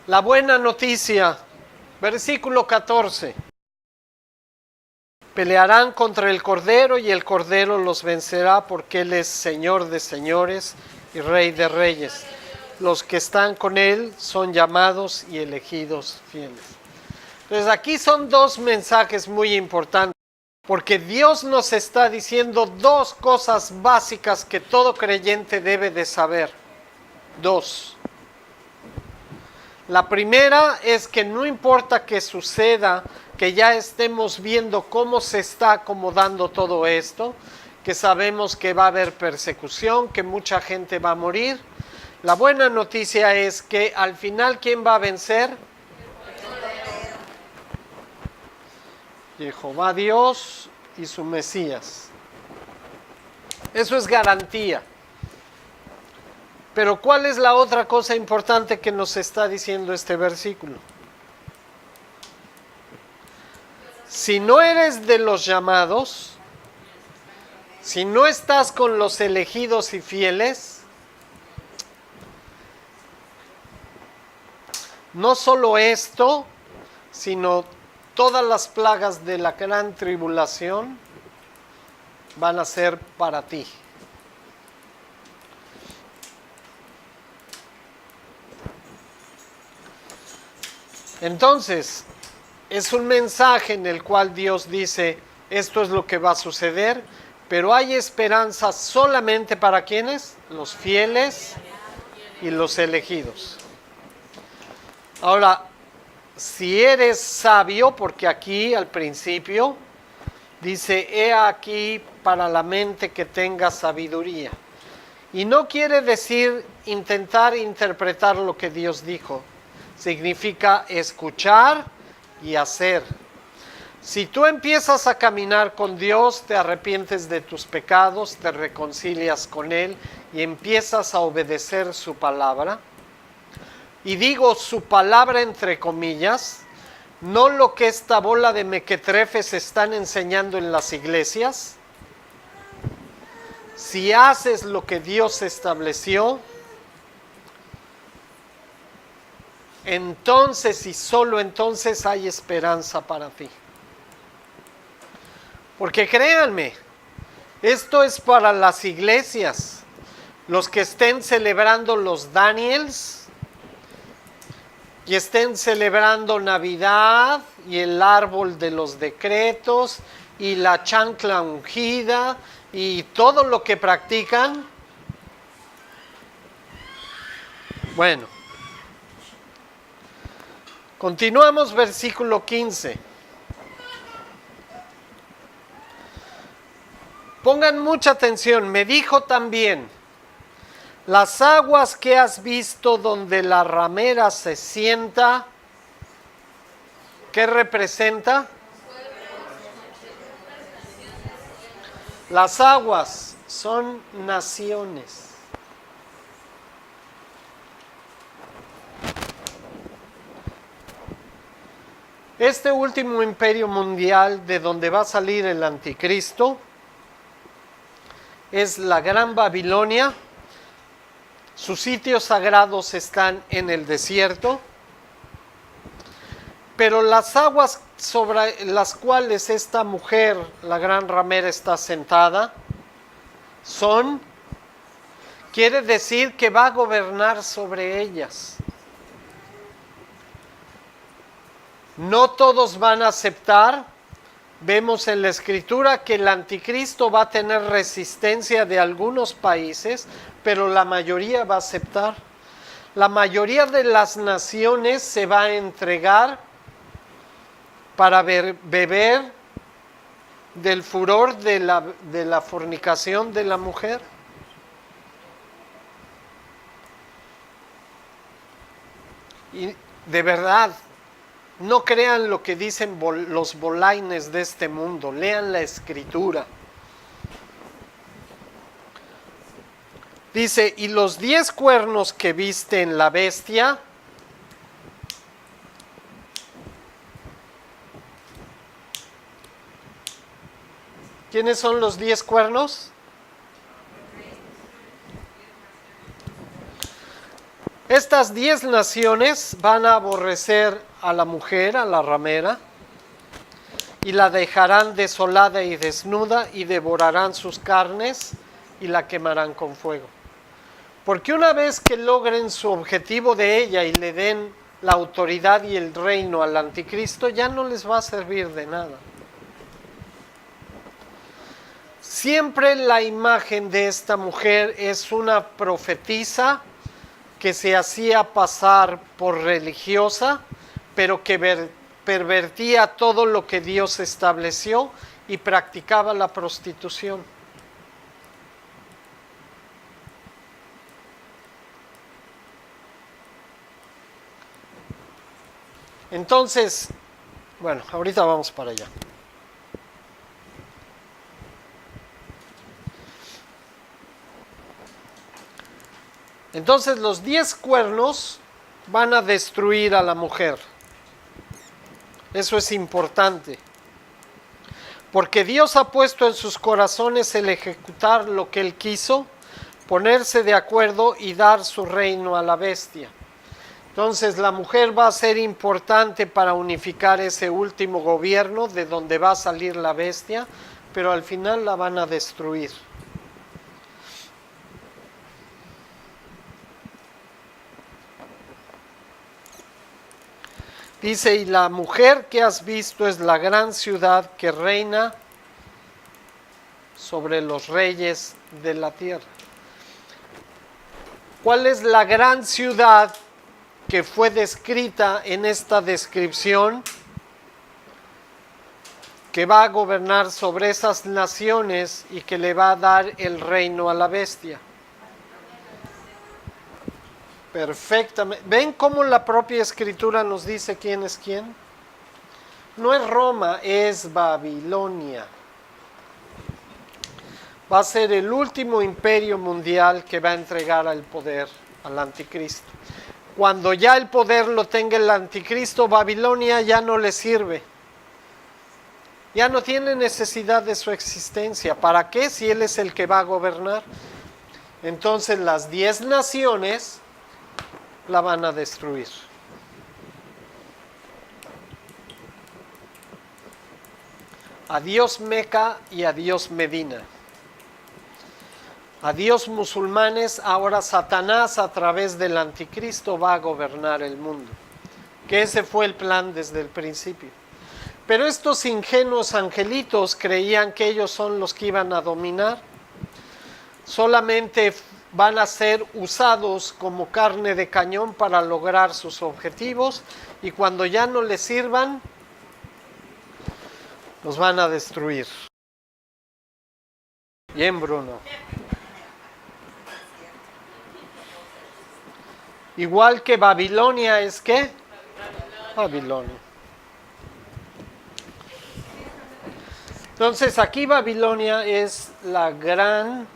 S2: La buena noticia Versículo 14. Pelearán contra el Cordero y el Cordero los vencerá porque Él es Señor de señores y Rey de reyes. Los que están con Él son llamados y elegidos fieles. Entonces aquí son dos mensajes muy importantes porque Dios nos está diciendo dos cosas básicas que todo creyente debe de saber. Dos. La primera es que no importa que suceda, que ya estemos viendo cómo se está acomodando todo esto, que sabemos que va a haber persecución, que mucha gente va a morir. La buena noticia es que al final, ¿quién va a vencer? Jehová Dios y su Mesías. Eso es garantía. Pero ¿cuál es la otra cosa importante que nos está diciendo este versículo? Si no eres de los llamados, si no estás con los elegidos y fieles, no solo esto, sino todas las plagas de la gran tribulación van a ser para ti. Entonces, es un mensaje en el cual Dios dice, esto es lo que va a suceder, pero hay esperanza solamente para ¿quiénes? Los fieles y los elegidos. Ahora, si eres sabio, porque aquí al principio dice, he aquí para la mente que tenga sabiduría. Y no quiere decir intentar interpretar lo que Dios dijo. Significa escuchar y hacer. Si tú empiezas a caminar con Dios, te arrepientes de tus pecados, te reconcilias con Él y empiezas a obedecer su palabra. Y digo su palabra entre comillas, no lo que esta bola de mequetrefes están enseñando en las iglesias. Si haces lo que Dios estableció, entonces y solo entonces hay esperanza para ti. Porque créanme, esto es para las iglesias, los que estén celebrando los Daniels y estén celebrando Navidad y el árbol de los decretos y la chancla ungida y todo lo que practican. Bueno. Continuamos versículo 15. Pongan mucha atención. Me dijo también, las aguas que has visto donde la ramera se sienta, ¿qué representa? Las aguas son naciones. Este último imperio mundial de donde va a salir el anticristo es la Gran Babilonia. Sus sitios sagrados están en el desierto, pero las aguas sobre las cuales esta mujer, la gran ramera, está sentada, quiere decir que va a gobernar sobre ellas. No todos van a aceptar. Vemos en la Escritura que el anticristo va a tener resistencia de algunos países, pero la mayoría va a aceptar. La mayoría de las naciones se va a entregar para beber del furor de la fornicación de la mujer. Y de verdad, no crean lo que dicen los bolaines de este mundo, lean la Escritura. Dice, y los 10 cuernos que viste en la bestia, ¿quiénes son los 10 cuernos? Estas 10 naciones van a aborrecer a la mujer, a la ramera, y la dejarán desolada y desnuda, y devorarán sus carnes y la quemarán con fuego. Porque una vez que logren su objetivo de ella y le den la autoridad y el reino al anticristo, ya no les va a servir de nada. Siempre la imagen de esta mujer es una profetisa que se hacía pasar por religiosa, pero que pervertía todo lo que Dios estableció y practicaba la prostitución. Entonces, bueno, ahorita vamos para allá. Entonces los 10 cuernos van a destruir a la mujer. Eso es importante. Porque Dios ha puesto en sus corazones el ejecutar lo que Él quiso, ponerse de acuerdo y dar su reino a la bestia. Entonces la mujer va a ser importante para unificar ese último gobierno de donde va a salir la bestia, pero al final la van a destruir. Dice, y la mujer que has visto es la gran ciudad que reina sobre los reyes de la tierra. ¿Cuál es la gran ciudad que fue descrita en esta descripción? Que va a gobernar sobre esas naciones y que le va a dar el reino a la bestia. Perfectamente. ¿Ven cómo la propia escritura nos dice quién es quién? No es Roma, es Babilonia. Va a ser el último imperio mundial que va a entregar el poder al anticristo. Cuando ya el poder lo tenga el anticristo, Babilonia ya no le sirve. Ya no tiene necesidad de su existencia. ¿Para qué? Si él es el que va a gobernar. Entonces las 10 naciones la van a destruir. Adiós Meca y adiós Medina. Adiós musulmanes, ahora Satanás a través del anticristo va a gobernar el mundo. Que ese fue el plan desde el principio. Pero estos ingenuos angelitos creían que ellos son los que iban a dominar. Solamente van a ser usados como carne de cañón para lograr sus objetivos, y cuando ya no les sirvan, los van a destruir. Bien, Bruno. Igual que Babilonia es ¿qué? Babilonia. Entonces aquí Babilonia es la gran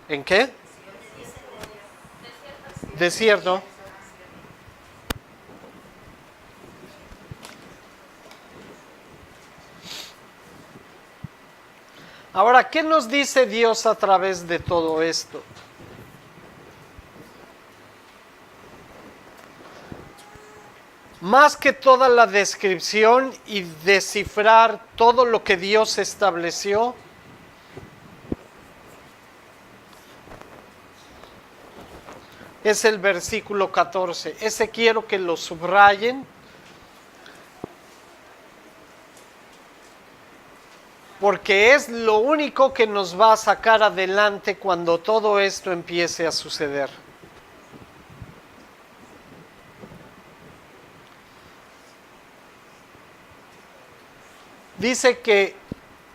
S2: ¿en qué? Desierto. Ahora, ¿qué nos dice Dios a través de todo esto? Más que toda la descripción y descifrar todo lo que Dios estableció, es el versículo 14. Ese quiero que lo subrayen, porque es lo único que nos va a sacar adelante cuando todo esto empiece a suceder. Dice que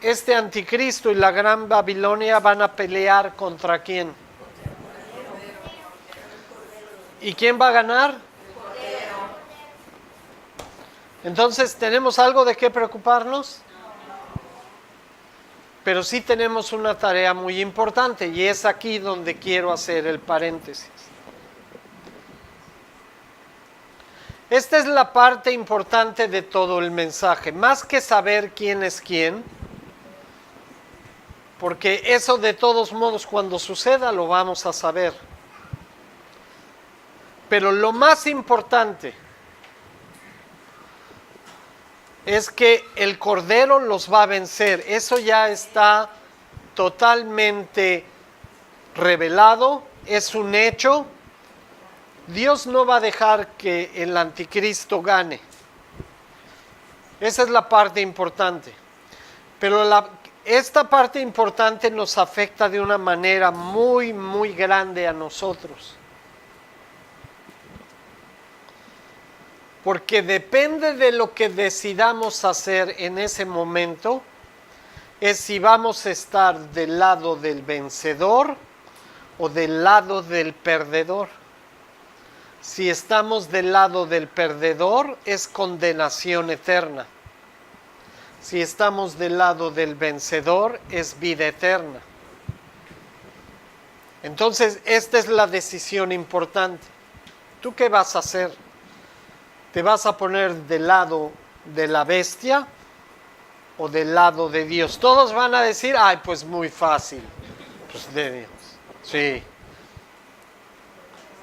S2: este anticristo y la gran Babilonia van a pelear ¿contra quién? ¿Y quién va a ganar? Entonces, ¿tenemos algo de qué preocuparnos? Pero sí tenemos una tarea muy importante, y es aquí donde quiero hacer el paréntesis. Esta es la parte importante de todo el mensaje. Más que saber quién es quién, porque eso de todos modos cuando suceda lo vamos a saber. Pero lo más importante es que el Cordero los va a vencer. Eso ya está totalmente revelado, es un hecho. Dios no va a dejar que el anticristo gane. Esa es la parte importante. Pero esta parte importante nos afecta de una manera muy, muy grande a nosotros. Porque depende de lo que decidamos hacer en ese momento, es si vamos a estar del lado del vencedor o del lado del perdedor. Si estamos del lado del perdedor, es condenación eterna. Si estamos del lado del vencedor, es vida eterna. Entonces, esta es la decisión importante. ¿Tú qué vas a hacer? ¿Te vas a poner del lado de la bestia o del lado de Dios? Todos van a decir, ay, pues muy fácil. Pues de Dios. Sí.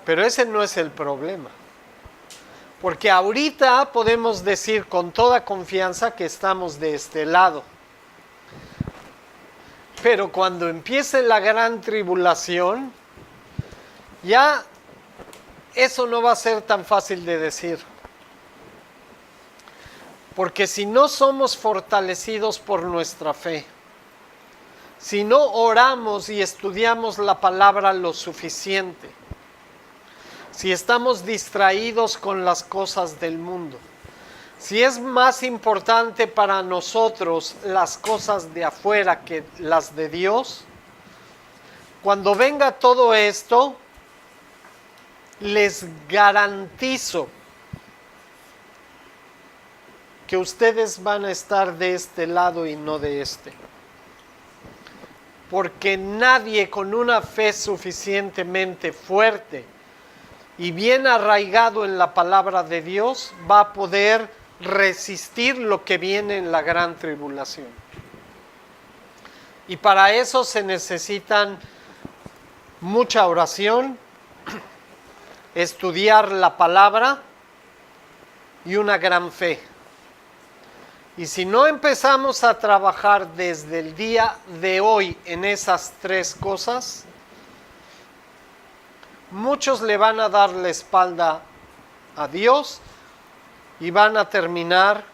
S2: Pero ese no es el problema. Porque ahorita podemos decir con toda confianza que estamos de este lado. Pero cuando empiece la gran tribulación, ya eso no va a ser tan fácil de decir. Porque si no somos fortalecidos por nuestra fe, si no oramos y estudiamos la palabra lo suficiente, si estamos distraídos con las cosas del mundo, si es más importante para nosotros las cosas de afuera que las de Dios, cuando venga todo esto, les garantizo que ustedes van a estar de este lado y no de este. Porque nadie con una fe suficientemente fuerte y bien arraigado en la palabra de Dios va a poder resistir lo que viene en la gran tribulación. Y para eso se necesitan mucha oración, estudiar la palabra y una gran fe. Y si no empezamos a trabajar desde el día de hoy en esas tres cosas, muchos le van a dar la espalda a Dios y van a terminar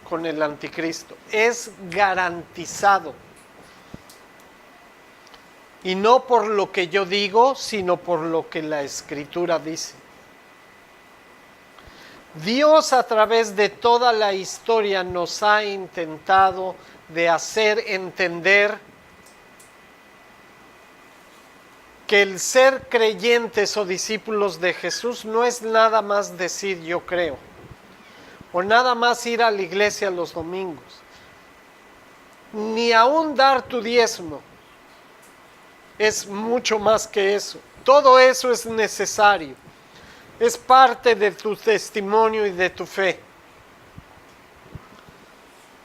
S2: con el anticristo. Es garantizado. Y no por lo que yo digo, sino por lo que la Escritura dice. Dios a través de toda la historia nos ha intentado de hacer entender que el ser creyentes o discípulos de Jesús no es nada más decir yo creo, o nada más ir a la iglesia los domingos, ni aún dar tu diezmo. Es mucho más que eso. Todo eso es necesario. Es parte de tu testimonio y de tu fe.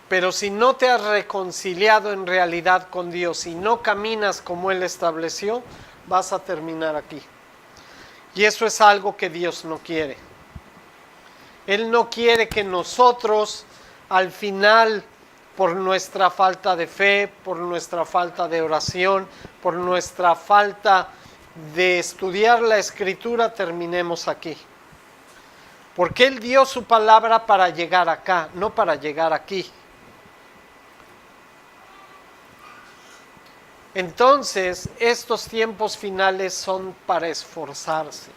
S2: Pero si no te has reconciliado en realidad con Dios y no caminas como Él estableció, vas a terminar aquí. Y eso es algo que Dios no quiere. Él no quiere que nosotros al final, por nuestra falta de fe, por nuestra falta de oración, por nuestra falta de estudiar la Escritura, terminemos aquí. Porque Él dio su palabra para llegar acá, no para llegar aquí. Entonces, estos tiempos finales son para esforzarse.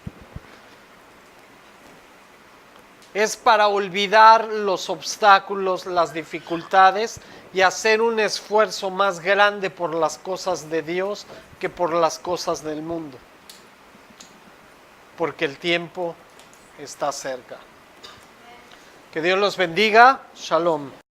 S2: Es para olvidar los obstáculos, las dificultades y hacer un esfuerzo más grande por las cosas de Dios que por las cosas del mundo. Porque el tiempo está cerca. Que Dios los bendiga. Shalom.